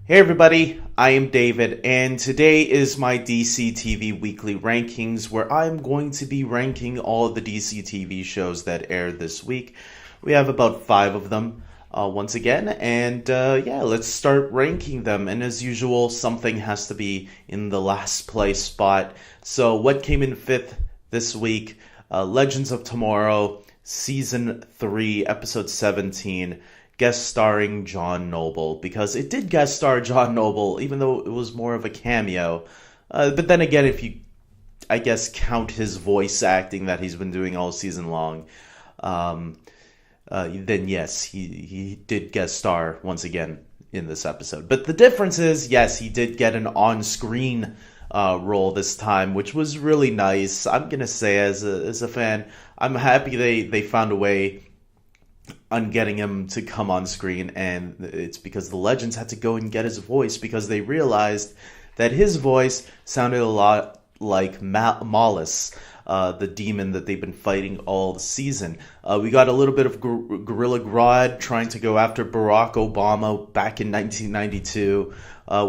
Hey everybody, I am David, and today is my DCTV weekly rankings where I'm going to be ranking all of the DCTV shows that aired this week. We have about 5 of them once again, and yeah, let's start ranking them. And as usual, something has to be in the last place spot. So, what came in 5th this week? Legends of Tomorrow, Season 3, Episode 17. Guest starring John Noble, because it did guest star John Noble, even though it was more of a cameo. But then again, if you, I guess, count his voice acting that he's been doing all season long, then yes, he did guest star once again in this episode. But the difference is, yes, he did get an on-screen role this time, which was really nice. I'm gonna say, as a fan, I'm happy they found a way on getting him to come on screen, and it's because the Legends had to go and get his voice because they realized that his voice sounded a lot like Mollis, the demon that they've been fighting all the season. We got a little bit of Gorilla Grodd trying to go after Barack Obama back in 1992,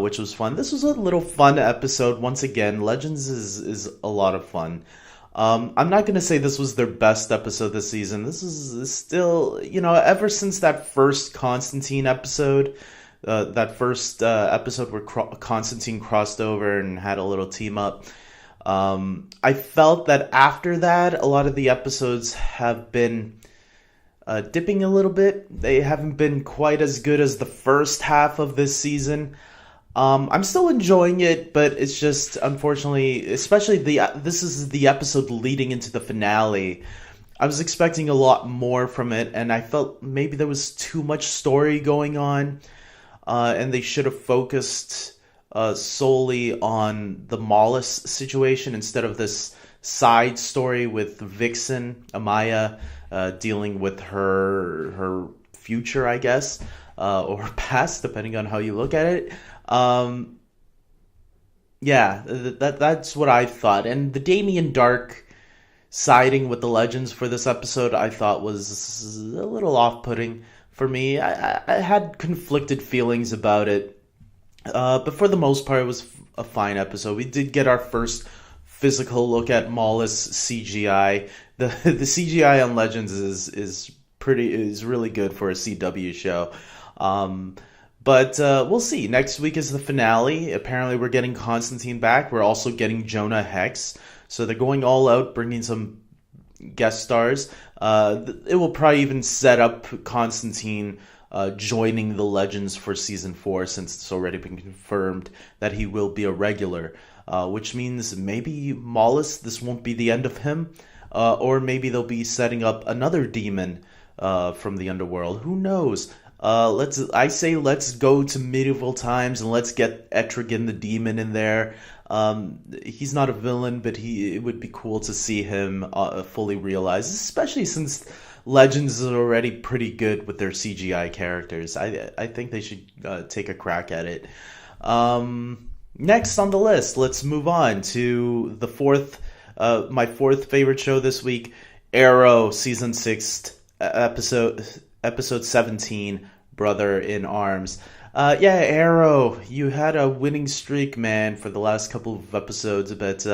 which was fun. This was a little fun episode. Once again, Legends is a lot of fun. I'm not going to say this was their best episode this season. This is still, ever since that first Constantine episode, episode where Constantine crossed over and had a little team up, I felt that after that, a lot of the episodes have been dipping a little bit. They haven't been quite as good as the first half of this season. I'm still enjoying it, but it's just, unfortunately, especially this is the episode leading into the finale. I was expecting a lot more from it, and I felt maybe there was too much story going on, and they should have focused solely on the Mollis situation instead of this side story with Vixen, Amaya, dealing with her future, I guess, or past, depending on how you look at it. Yeah, that's what I thought. And the Damien Dark siding with the Legends for this episode, I thought was a little off-putting for me. I had conflicted feelings about it. But for the most part, it was a fine episode. We did get our first physical look at Mollis CGI. The CGI on Legends is really good for a CW show. But we'll see. Next week is the finale. Apparently, we're getting Constantine back. We're also getting Jonah Hex. So they're going all out, bringing some guest stars. It will probably even set up Constantine joining the Legends for Season 4, since it's already been confirmed that he will be a regular. Which means maybe Mollis, this won't be the end of him. Or maybe they'll be setting up another demon from the underworld. Who knows? Let's go to medieval times and let's get Etrigan the demon in there. He's not a villain, but it would be cool to see him fully realized, especially since Legends is already pretty good with their CGI characters. I think they should take a crack at it. Next on the list, let's move on to the my fourth favorite show this week, Arrow, Season 6, Episode 17, Brother in Arms. Yeah, Arrow, you had a winning streak, man, for the last couple of episodes, but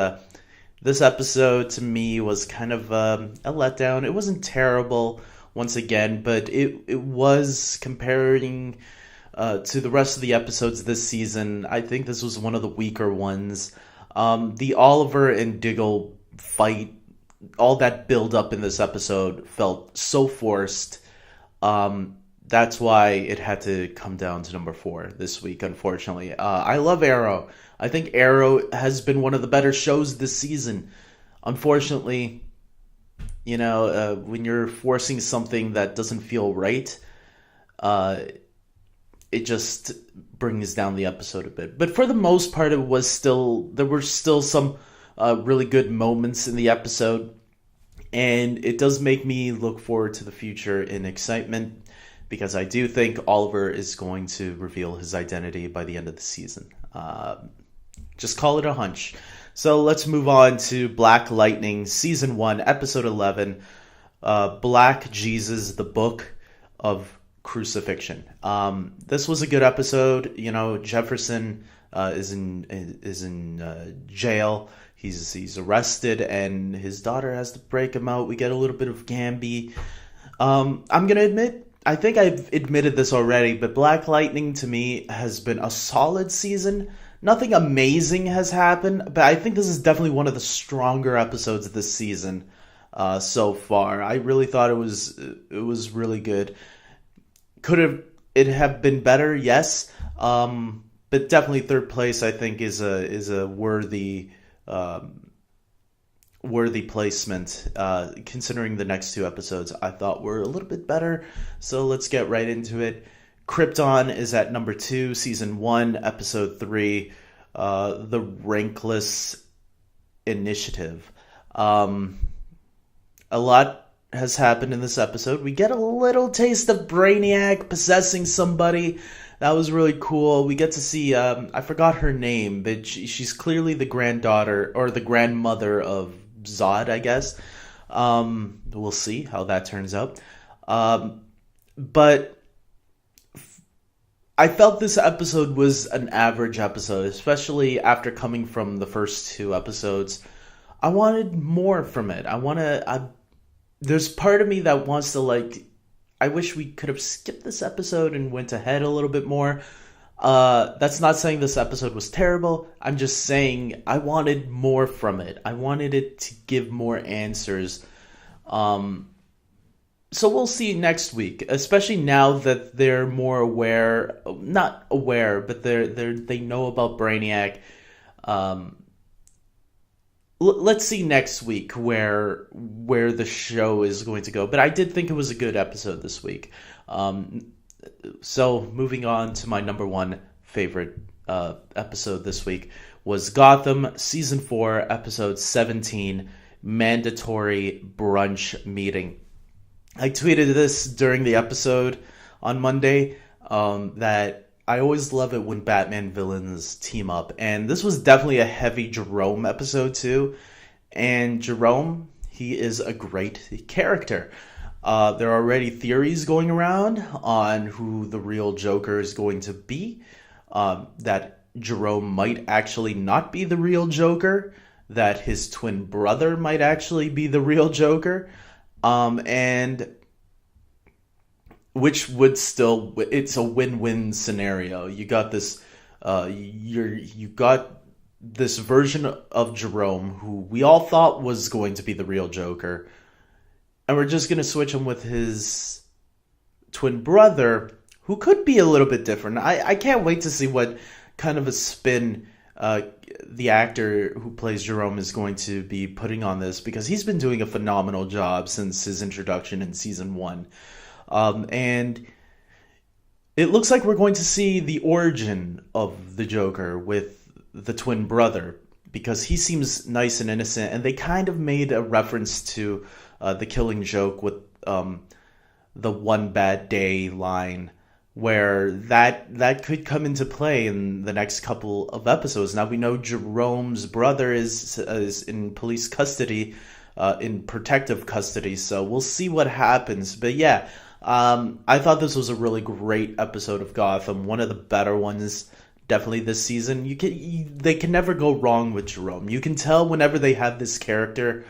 this episode to me was kind of a letdown. It wasn't terrible, once again, but it was, comparing to the rest of the episodes this season, I think this was one of the weaker ones. The Oliver and Diggle fight, all that build up in this episode felt so forced. That's why it had to come down to number 4 this week, unfortunately. I love Arrow. I think Arrow has been one of the better shows this season. Unfortunately, when you're forcing something that doesn't feel right, it just brings down the episode a bit. But for the most part, there were still some really good moments in the episode. And it does make me look forward to the future in excitement, because I do think Oliver is going to reveal his identity by the end of the season. Just call it a hunch. So let's move on to Black Lightning, Season 1, Episode 11, Black Jesus, the Book of Crucifixion. This was a good episode. You know, Jefferson is in jail. He's arrested, and his daughter has to break him out. We get a little bit of Gamby. I'm gonna admit, I think I've admitted this already, but Black Lightning to me has been a solid season. Nothing amazing has happened, but I think this is definitely one of the stronger episodes this season so far. I really thought it was really good. Could it have been better? Yes, but definitely third place I think is a worthy placement, considering the next two episodes I thought were a little bit better. So let's get right into it. Krypton is at number 2, season 1, episode 3, the Rankless Initiative. A lot has happened in this episode. We get a little taste of Brainiac possessing somebody. That was really cool. We get to see, I forgot her name, but she's clearly the granddaughter or the grandmother of Zod, I guess. We'll see how that turns out. But I felt this episode was an average episode, especially after coming from the first two episodes. I wanted more from it. There's part of me that wants to I wish we could have skipped this episode and went ahead a little bit more. That's not saying this episode was terrible. I'm just saying I wanted more from it. I wanted it to give more answers. So we'll see next week, especially now that they're more aware, not aware, but they know about Brainiac. Let's see next week where the show is going to go. But I did think it was a good episode this week. So moving on to my number one favorite episode this week was Gotham season 4 episode 17, mandatory brunch meeting. I tweeted this during the episode on Monday that I always love it when Batman villains team up. And this was definitely a heavy Jerome episode too. And Jerome, he is a great character. There are already theories going around on who the real Joker is going to be. That Jerome might actually not be the real Joker. That his twin brother might actually be the real Joker. And which would still, it's a win-win scenario. You got this, you got this version of Jerome who we all thought was going to be the real Joker, and we're just gonna switch him with his twin brother, who could be a little bit different. I can't wait to see what kind of a spin the actor who plays Jerome is going to be putting on this, because he's been doing a phenomenal job since his introduction in season 1. And it looks like we're going to see the origin of the Joker with the twin brother, because he seems nice and innocent, and they kind of made a reference to the Killing Joke with the one bad day line, where that could come into play in the next couple of episodes. Now we know Jerome's brother is in police custody, in protective custody, so we'll see what happens. But yeah, I thought this was a really great episode of Gotham, one of the better ones definitely this season. They can never go wrong with Jerome. You can tell whenever they have this character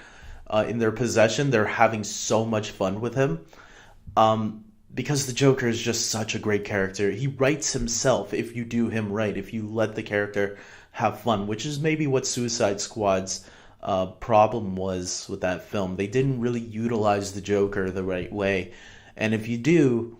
in their possession, they're having so much fun with him. Because the Joker is just such a great character. He writes himself if you do him right, if you let the character have fun, which is maybe what Suicide Squad's problem was with that film. They didn't really utilize the Joker the right way. And if you do,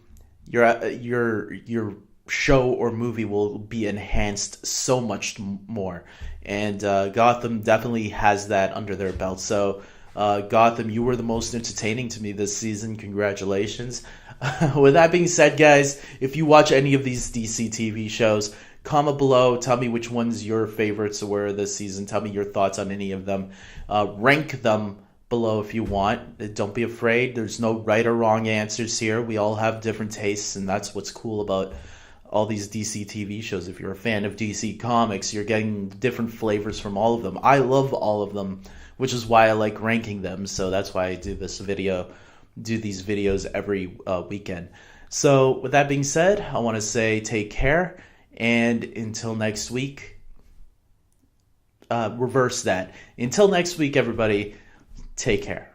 your show or movie will be enhanced so much more. And Gotham definitely has that under their belt. So Gotham, you were the most entertaining to me this season. Congratulations. With that being said, guys, if you watch any of these DCTV shows, comment below. Tell me which ones your favorites were this season. Tell me your thoughts on any of them. Rank them below if you want. Don't be afraid. There's no right or wrong answers here. We all have different tastes, and that's what's cool about all these DC TV shows. If you're a fan of DC Comics, you're getting different flavors from all of them. I love all of them, which is why I like ranking them. So that's why I do these videos every weekend. So with that being said, I want to say take care, and until next week, reverse that. Until next week, everybody, take care.